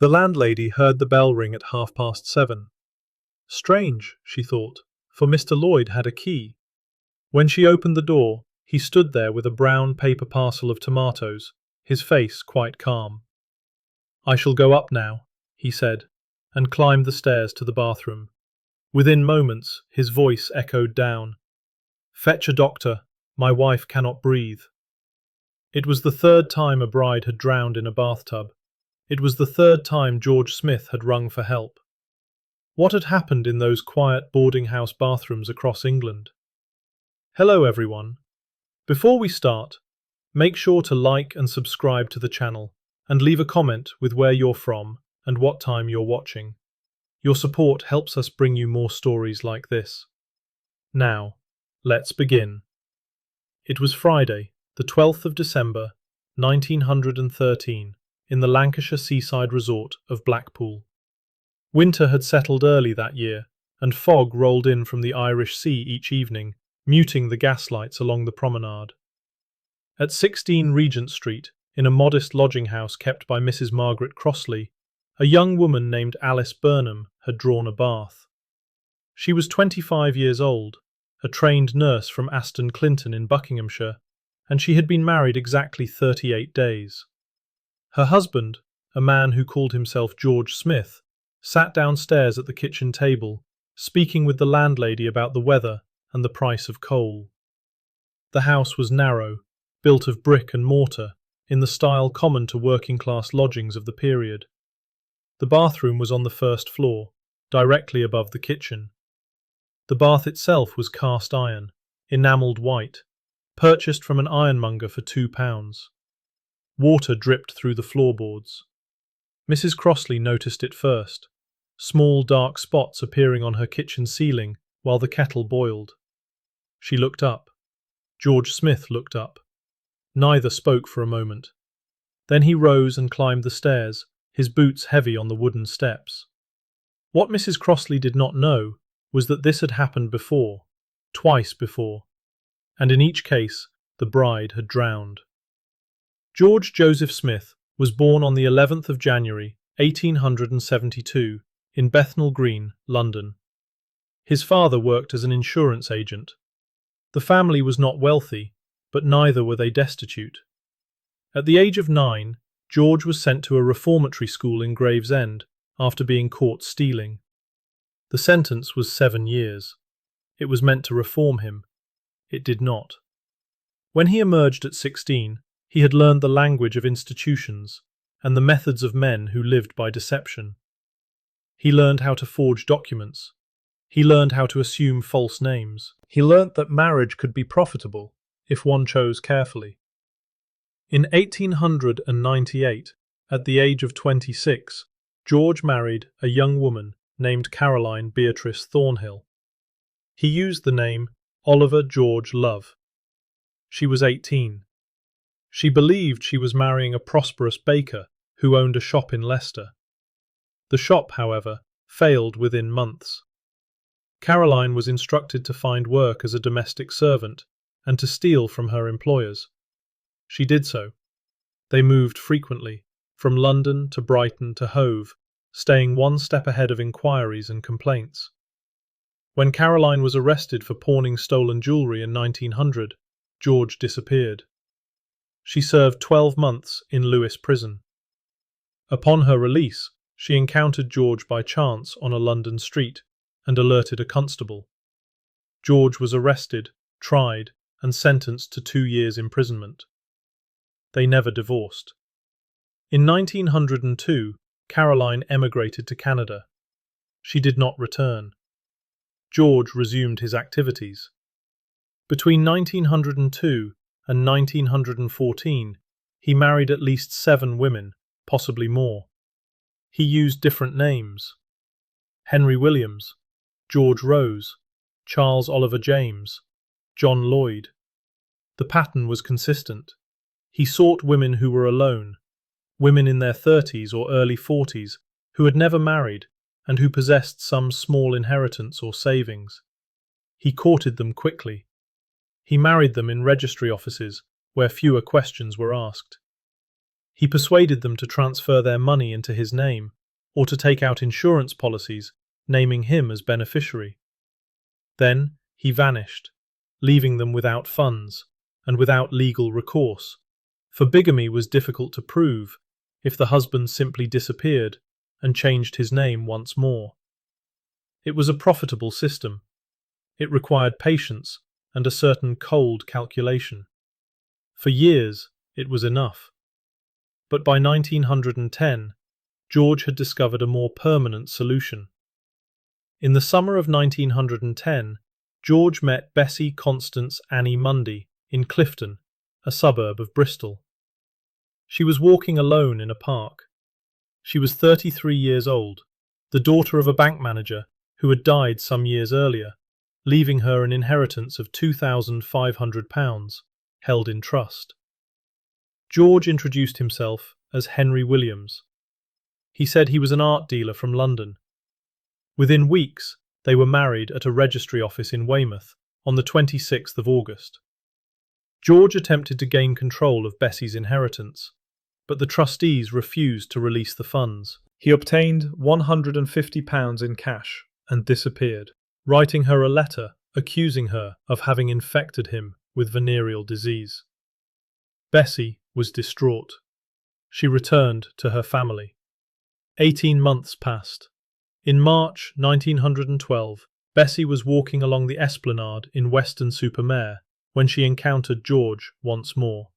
The landlady heard the bell ring at 7:30. Strange, she thought, for Mr. Lloyd had a key. When she opened the door, he stood there with a brown paper parcel of tomatoes, his face quite calm. "I shall go up now," he said, and climbed the stairs to the bathroom. Within moments, his voice echoed down. "Fetch a doctor, my wife cannot breathe." It was the third time a bride had drowned in a bathtub. It was the third time George Smith had rung for help. What had happened in those quiet boarding house bathrooms across England? Hello everyone. Before we start, make sure to like and subscribe to the channel, and leave a comment with where you're from and what time you're watching. Your support helps us bring you more stories like this. Now, let's begin. It was Friday, the 12th of December, 1913, in the Lancashire seaside resort of Blackpool. Winter had settled early that year, and fog rolled in from the Irish Sea each evening, muting the gaslights along the promenade. At 16 Regent Street, in a modest lodging house kept by Mrs. Margaret Crossley, a young woman named Alice Burnham had drawn a bath. She was 25 years old, a trained nurse from Aston Clinton in Buckinghamshire, and she had been married exactly 38 days. Her husband, a man who called himself George Smith, sat downstairs at the kitchen table, speaking with the landlady about the weather and the price of coal. The house was narrow, built of brick and mortar, in the style common to working-class lodgings of the period. The bathroom was on the first floor, directly above the kitchen. The bath itself was cast iron, enamelled white, purchased from an ironmonger for £2. Water dripped through the floorboards. Mrs. Crossley noticed it first, small dark spots appearing on her kitchen ceiling while the kettle boiled. She looked up. George Smith looked up. Neither spoke for a moment. Then he rose and climbed the stairs, his boots heavy on the wooden steps. What Mrs. Crossley did not know was that this had happened before, twice before, and in each case the bride had drowned. George Joseph Smith was born on the 11th of January, 1872, in Bethnal Green, London. His father worked as an insurance agent. The family was not wealthy, but neither were they destitute. At the age of 9, George was sent to a reformatory school in Gravesend after being caught stealing. The sentence was 7 years. It was meant to reform him. It did not. When he emerged at 16, he had learned the language of institutions and the methods of men who lived by deception. He learned how to forge documents. He learned how to assume false names. He learnt that marriage could be profitable if one chose carefully. In 1898, at the age of 26, George married a young woman named Caroline Beatrice Thornhill. He used the name Oliver George Love. She was 18. She believed she was marrying a prosperous baker who owned a shop in Leicester. The shop, however, failed within months. Caroline was instructed to find work as a domestic servant and to steal from her employers. She did so. They moved frequently, from London to Brighton to Hove, staying one step ahead of inquiries and complaints. When Caroline was arrested for pawning stolen jewellery in 1900, George disappeared. She served 12 months in Lewes prison. Upon her release, she encountered George by chance on a London street and alerted a constable. George was arrested, tried, and sentenced to 2 years' imprisonment. They never divorced. In 1902, Caroline emigrated to Canada. She did not return. George resumed his activities. Between 1902 and 1914, he married at least 7 women, possibly more. He used different names: Henry Williams, George Rose, Charles Oliver James, John Lloyd. The pattern was consistent. He sought women who were alone, women in their 30s or early 40s who had never married and who possessed some small inheritance or savings. He courted them quickly. He married them in registry offices where fewer questions were asked. He persuaded them to transfer their money into his name, or to take out insurance policies, naming him as beneficiary. Then he vanished, leaving them without funds and without legal recourse, for bigamy was difficult to prove if the husband simply disappeared and changed his name once more. It was a profitable system. It required patience and a certain cold calculation. For years, it was enough. But by 1910, George had discovered a more permanent solution. In the summer of 1910, George met Bessie Constance Annie Mundy in Clifton, a suburb of Bristol. She was walking alone in a park. She was 33 years old, the daughter of a bank manager who had died some years earlier, leaving her an inheritance of £2,500 held in trust. George introduced himself as Henry Williams. He said he was an art dealer from London. Within weeks, they were married at a registry office in Weymouth on the 26th of August. George attempted to gain control of Bessie's inheritance, but the trustees refused to release the funds. He obtained £150 in cash and disappeared, writing her a letter accusing her of having infected him with venereal disease. Bessie was distraught. She returned to her family. 18 months passed. In March 1912, Bessie was walking along the esplanade in Weston-super-Mare when she encountered George once more.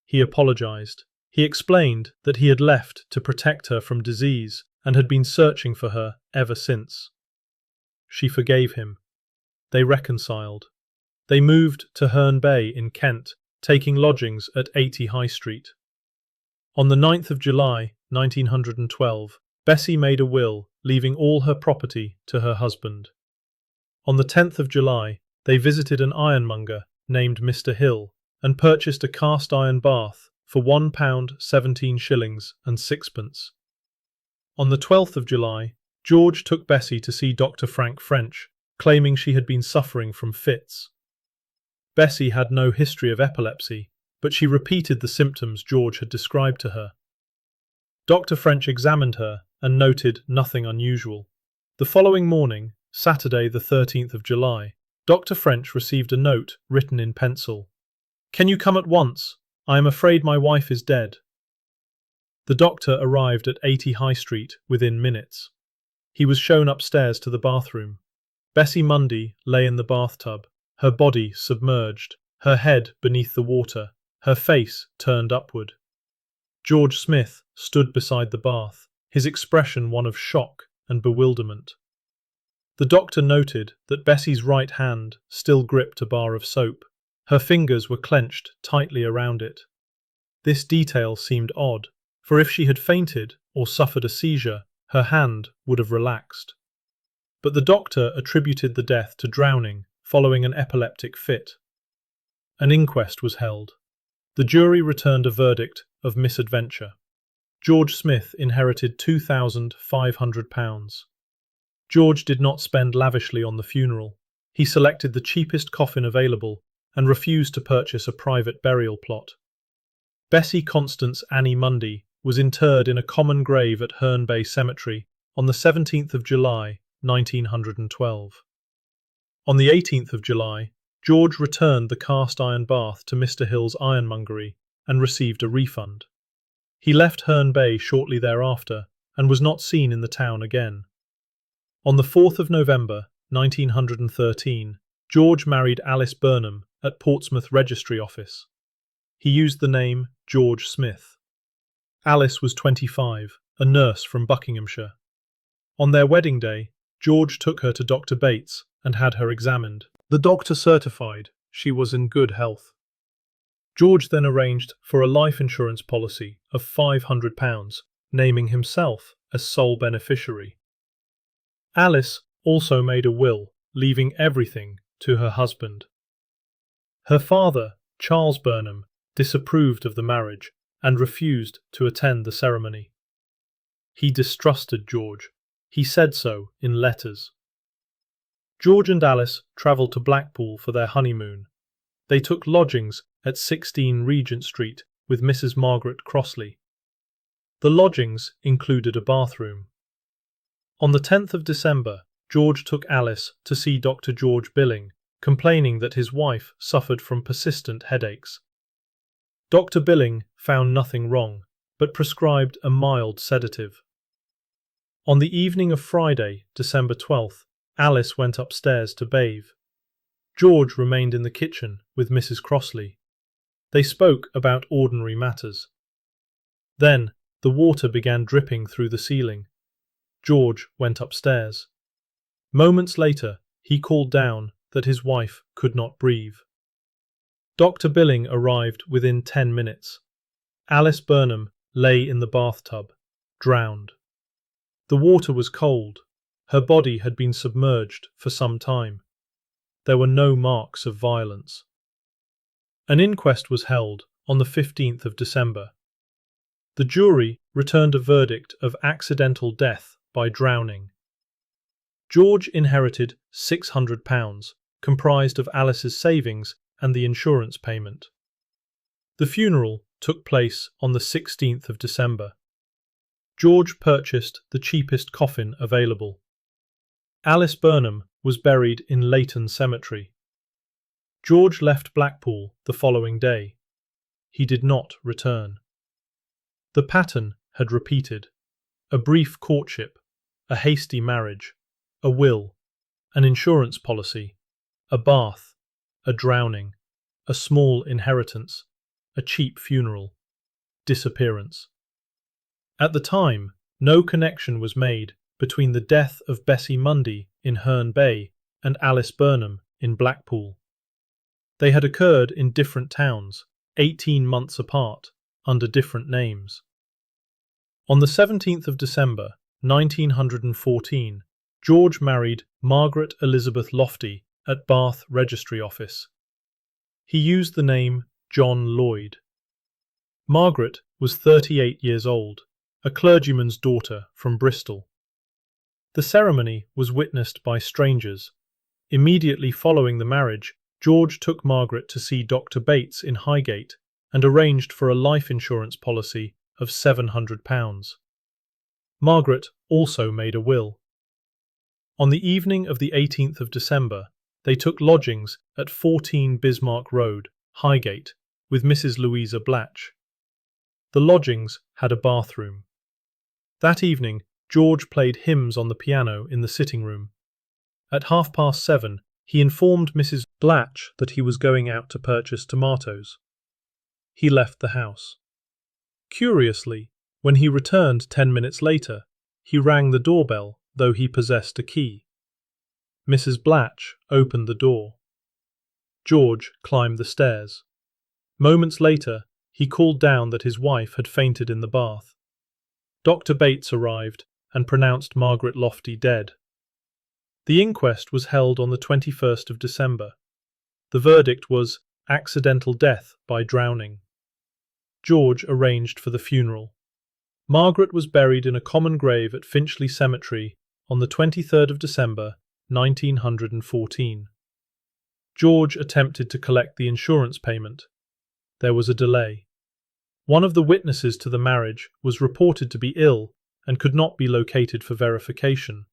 He apologised. He explained that he had left to protect her from disease and had been searching for her ever since. She forgave him. They reconciled. They moved to Herne Bay in Kent, taking lodgings at 80 High Street. On the 9th of July 1912, Bessie made a will, leaving all her property to her husband. On the 10th of July, they visited an ironmonger named Mr. Hill and purchased a cast iron bath for £1 17 shillings and sixpence. On the 12th of July, George took Bessie to see Dr. Frank French, claiming she had been suffering from fits. Bessie had no history of epilepsy, but she repeated the symptoms George had described to her. Dr. French examined her and noted nothing unusual. The following morning, Saturday the 13th of July, Dr. French received a note written in pencil. "Can you come at once? I am afraid my wife is dead." The doctor arrived at 80 High Street within minutes. He was shown upstairs to the bathroom. Bessie Mundy lay in the bathtub, her body submerged, her head beneath the water, her face turned upward. George Smith stood beside the bath, his expression one of shock and bewilderment. The doctor noted that Bessie's right hand still gripped a bar of soap. Her fingers were clenched tightly around it. This detail seemed odd, for if she had fainted or suffered a seizure, her hand would have relaxed. But the doctor attributed the death to drowning following an epileptic fit. An inquest was held. The jury returned a verdict of misadventure. George Smith inherited £2,500. George did not spend lavishly on the funeral. He selected the cheapest coffin available and refused to purchase a private burial plot. Bessie Constance Annie Mundy was interred in a common grave at Herne Bay Cemetery on the 17th of July, 1912. On the 18th of July, George returned the cast iron bath to Mr. Hill's ironmongery and received a refund. He left Herne Bay shortly thereafter and was not seen in the town again. On the 4th of November, 1913, George married Alice Burnham at Portsmouth Registry Office. He used the name George Smith. Alice was 25, a nurse from Buckinghamshire. On their wedding day, George took her to Dr. Bates and had her examined. The doctor certified she was in good health. George then arranged for a life insurance policy of £500, naming himself as sole beneficiary. Alice also made a will, leaving everything to her husband. Her father, Charles Burnham, disapproved of the marriage and refused to attend the ceremony. He distrusted George. He said so in letters. George and Alice travelled to Blackpool for their honeymoon. They took lodgings at 16 Regent Street, with Mrs. Margaret Crossley. The lodgings included a bathroom. On the 10th of December, George took Alice to see Dr. George Billing, complaining that his wife suffered from persistent headaches. Dr. Billing found nothing wrong, but prescribed a mild sedative. On the evening of Friday, December 12th, Alice went upstairs to bathe. George remained in the kitchen with Mrs. Crossley. They spoke about ordinary matters. Then, the water began dripping through the ceiling. George went upstairs. Moments later, he called down that his wife could not breathe. Dr. Billing arrived within 10 minutes. Alice Burnham lay in the bathtub, drowned. The water was cold. Her body had been submerged for some time. There were no marks of violence. An inquest was held on the 15th of December. The jury returned a verdict of accidental death by drowning. George inherited £600, comprised of Alice's savings and the insurance payment. The funeral took place on the 16th of December. George purchased the cheapest coffin available. Alice Burnham was buried in Leighton Cemetery. George left Blackpool the following day. He did not return. The pattern had repeated: a brief courtship, a hasty marriage, a will, an insurance policy, a bath, a drowning, a small inheritance, a cheap funeral, disappearance. At the time, no connection was made between the death of Bessie Mundy in Herne Bay and Alice Burnham in Blackpool. They had occurred in different towns, 18 months apart, under different names. On the 17th of December, 1914, George married Margaret Elizabeth Lofty at Bath Registry Office. He used the name John Lloyd. Margaret was 38 years old, a clergyman's daughter from Bristol. The ceremony was witnessed by strangers. Immediately following the marriage, George took Margaret to see Dr. Bates in Highgate and arranged for a life insurance policy of £700. Margaret also made a will. On the evening of the 18th of December, they took lodgings at 14 Bismarck Road, Highgate, with Mrs. Louisa Blatch. The lodgings had a bathroom. That evening, George played hymns on the piano in the sitting room. At 7:30, he informed Mrs. Blatch that he was going out to purchase tomatoes. He left the house. Curiously, when he returned 10 minutes later, he rang the doorbell, though he possessed a key. Mrs. Blatch opened the door. George climbed the stairs. Moments later, he called down that his wife had fainted in the bath. Dr. Bates arrived and pronounced Margaret Lofty dead. The inquest was held on the 21st of December. The verdict was accidental death by drowning. George arranged for the funeral. Margaret was buried in a common grave at Finchley Cemetery on the 23rd of December, 1914. George attempted to collect the insurance payment. There was a delay. One of the witnesses to the marriage was reported to be ill and could not be located for verification.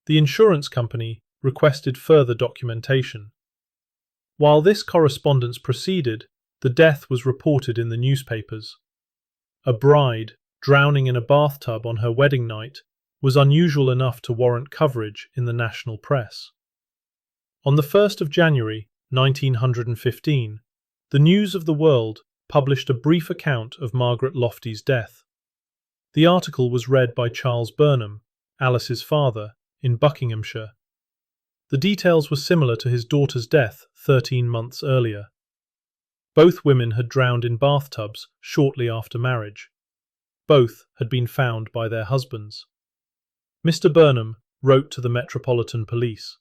The insurance company requested further documentation. While this correspondence proceeded, the death was reported in the newspapers. A bride drowning in a bathtub on her wedding night was unusual enough to warrant coverage in the national press. On the 1st of January, 1915, the News of the World published a brief account of Margaret Lofty's death. The article was read by Charles Burnham, Alice's father, in Buckinghamshire. The details were similar to his daughter's death 13 months earlier. Both women had drowned in bathtubs shortly after marriage. Both had been found by their husbands. Mr. Burnham wrote to the Metropolitan Police.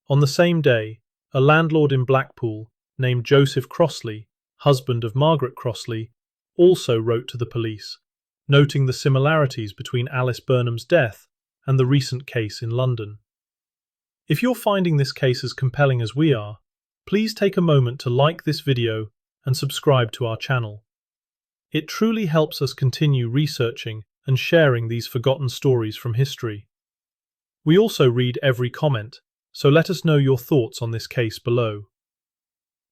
On the same day, a landlord in Blackpool named Joseph Crossley, husband of Margaret Crossley, also wrote to the police, noting the similarities between Alice Burnham's death and the recent case in London. If you're finding this case as compelling as we are, please take a moment to like this video and subscribe to our channel. It truly helps us continue researching and sharing these forgotten stories from history. We also read every comment, so let us know your thoughts on this case below.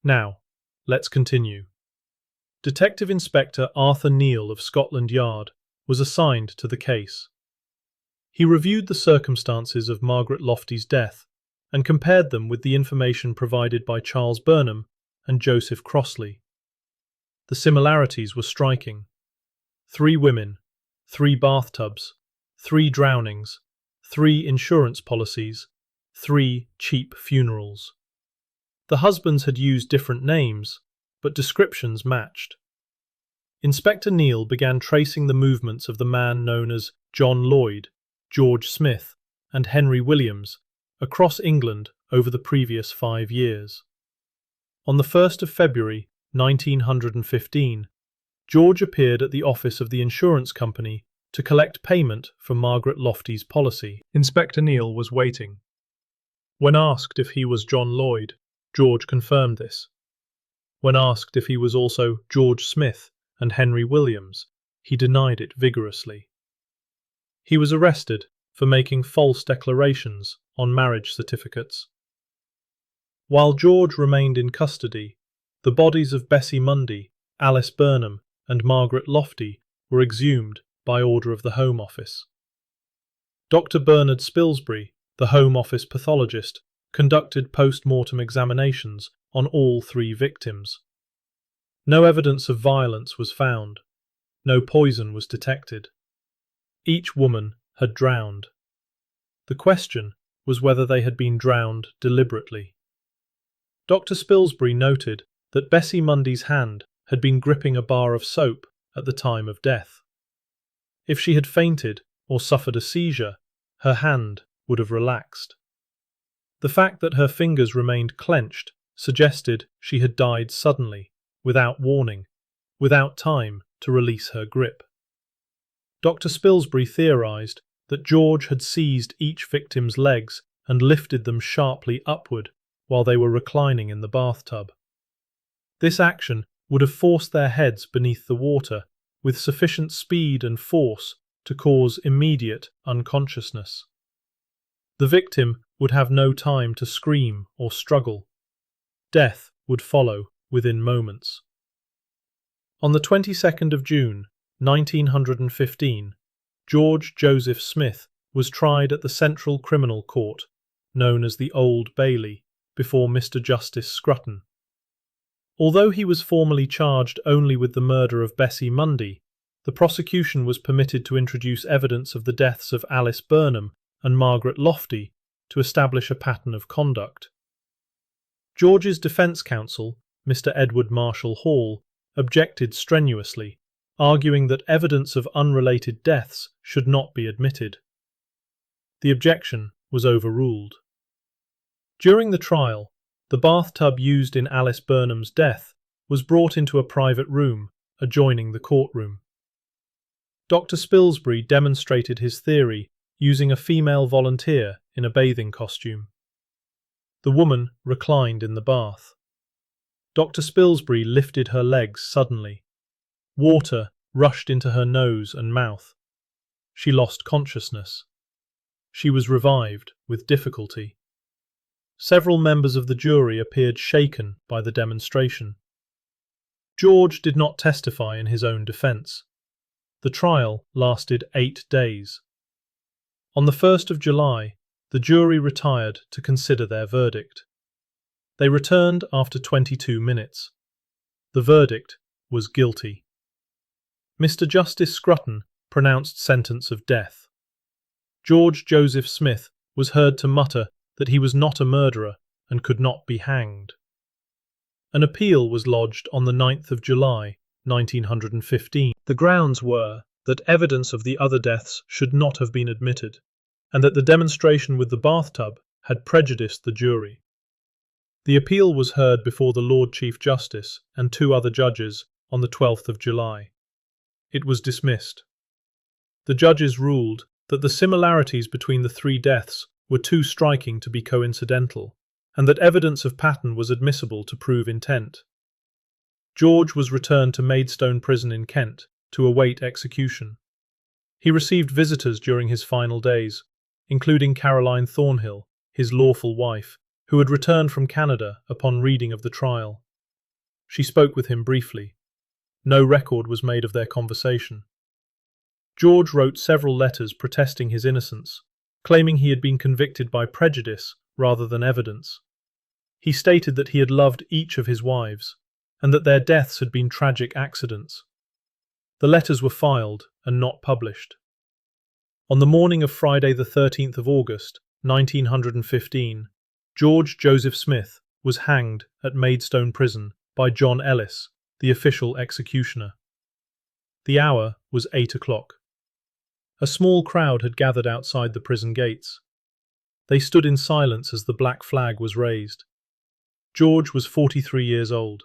Now, let's continue. Detective Inspector Arthur Neal of Scotland Yard was assigned to the case. He reviewed the circumstances of Margaret Lofty's death and compared them with the information provided by Charles Burnham and Joseph Crossley. The similarities were striking. 3 women, 3 bathtubs, 3 drownings, 3 insurance policies, 3 cheap funerals. The husbands had used different names, but descriptions matched. Inspector Neal began tracing the movements of the man known as John Lloyd, George Smith, and Henry Williams across England over the previous 5 years. On the 1st of February 1915, George appeared at the office of the insurance company to collect payment for Margaret Lofty's policy. Inspector Neal was waiting. When asked if he was John Lloyd, George confirmed this. When asked if he was also George Smith and Henry Williams, he denied it vigorously. He was arrested for making false declarations on marriage certificates. While George remained in custody, the bodies of Bessie Mundy, Alice Burnham, and Margaret Lofty were exhumed by order of the Home Office. Dr. Bernard Spilsbury, the Home Office pathologist, conducted post-mortem examinations on all 3 victims. No evidence of violence was found. No poison was detected. Each woman had drowned. The question was whether they had been drowned deliberately. Dr. Spilsbury noted that Bessie Mundy's hand had been gripping a bar of soap at the time of death. If she had fainted or suffered a seizure, her hand would have relaxed. The fact that her fingers remained clenched suggested she had died suddenly, without warning, without time to release her grip. Dr. Spilsbury theorized that George had seized each victim's legs and lifted them sharply upward while they were reclining in the bathtub. This action would have forced their heads beneath the water with sufficient speed and force to cause immediate unconsciousness. The victim would have no time to scream or struggle. Death would follow within moments. On the 22nd of June, 1915, George Joseph Smith was tried at the Central Criminal Court, known as the Old Bailey, before Mr. Justice Scrutton. Although he was formally charged only with the murder of Bessie Mundy, the prosecution was permitted to introduce evidence of the deaths of Alice Burnham and Margaret Lofty to establish a pattern of conduct. George's defence counsel, Mr. Edward Marshall Hall, objected strenuously, arguing that evidence of unrelated deaths should not be admitted. The objection was overruled. During the trial, the bathtub used in Alice Burnham's death was brought into a private room adjoining the courtroom. Dr. Spilsbury demonstrated his theory using a female volunteer in a bathing costume. The woman reclined in the bath. Dr. Spilsbury lifted her legs suddenly. Water rushed into her nose and mouth. She lost consciousness. She was revived with difficulty. Several members of the jury appeared shaken by the demonstration. George did not testify in his own defence. The trial lasted 8 days. On the 1st of July, the jury retired to consider their verdict. They returned after 22 minutes. The verdict was guilty. Mr. Justice Scrutton pronounced sentence of death. George Joseph Smith was heard to mutter that he was not a murderer and could not be hanged. An appeal was lodged on the 9th of July, 1915. The grounds were that evidence of the other deaths should not have been admitted, and that the demonstration with the bathtub had prejudiced the jury. The appeal was heard before the Lord Chief Justice and 2 other judges on the 12th of July. It was dismissed. The judges ruled that the similarities between the 3 deaths were too striking to be coincidental, and that evidence of pattern was admissible to prove intent. George was returned to Maidstone Prison in Kent to await execution. He received visitors during his final days, including Caroline Thornhill, his lawful wife, who had returned from Canada upon reading of the trial. She spoke with him briefly. No record was made of their conversation. George wrote several letters protesting his innocence, claiming he had been convicted by prejudice rather than evidence. He stated that he had loved each of his wives, and that their deaths had been tragic accidents. The letters were filed and not published. On the morning of Friday the 13th of August, 1915, George Joseph Smith was hanged at Maidstone Prison by John Ellis, the official executioner. The hour was 8 o'clock. A small crowd had gathered outside the prison gates. They stood in silence as the black flag was raised. George was 43 years old.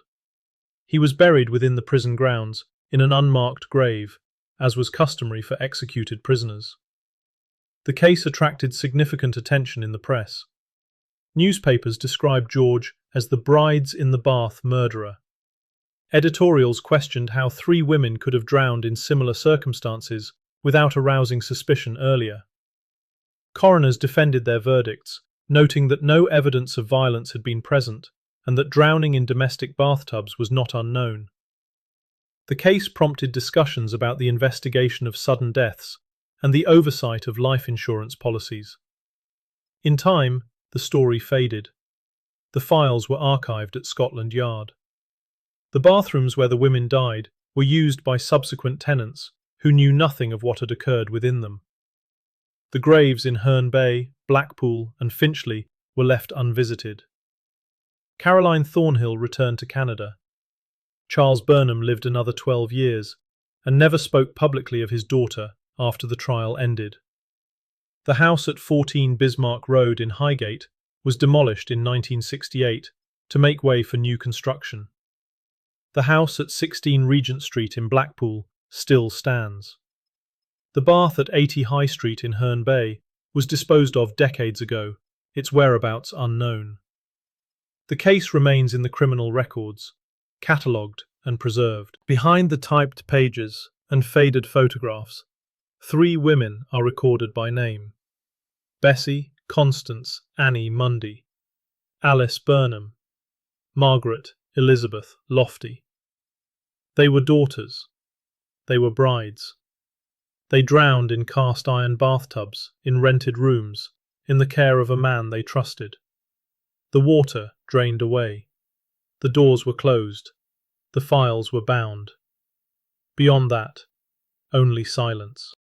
He was buried within the prison grounds in an unmarked grave, as was customary for executed prisoners. The case attracted significant attention in the press. Newspapers described George as the brides in the bath murderer. Editorials questioned how 3 women could have drowned in similar circumstances without arousing suspicion earlier. Coroners defended their verdicts, noting that no evidence of violence had been present and that drowning in domestic bathtubs was not unknown. The case prompted discussions about the investigation of sudden deaths and the oversight of life insurance policies. In time, the story faded. The files were archived at Scotland Yard. The bathrooms where the women died were used by subsequent tenants who knew nothing of what had occurred within them. The graves in Herne Bay, Blackpool, and Finchley were left unvisited. Caroline Thornhill returned to Canada. Charles Burnham lived another 12 years and never spoke publicly of his daughter after the trial ended. The house at 14 Bismarck Road in Highgate was demolished in 1968 to make way for new construction. The house at 16 Regent Street in Blackpool still stands. The bath at 80 High Street in Herne Bay was disposed of decades ago, its whereabouts unknown. The case remains in the criminal records, catalogued and preserved. Behind the typed pages and faded photographs, 3 women are recorded by name: Bessie, Constance, Annie Mundy, Alice Burnham, Margaret Elizabeth Lofty. They were daughters. They were brides. They drowned in cast-iron bathtubs, in rented rooms, in the care of a man they trusted. The water drained away. The doors were closed. The files were bound. Beyond that, only silence.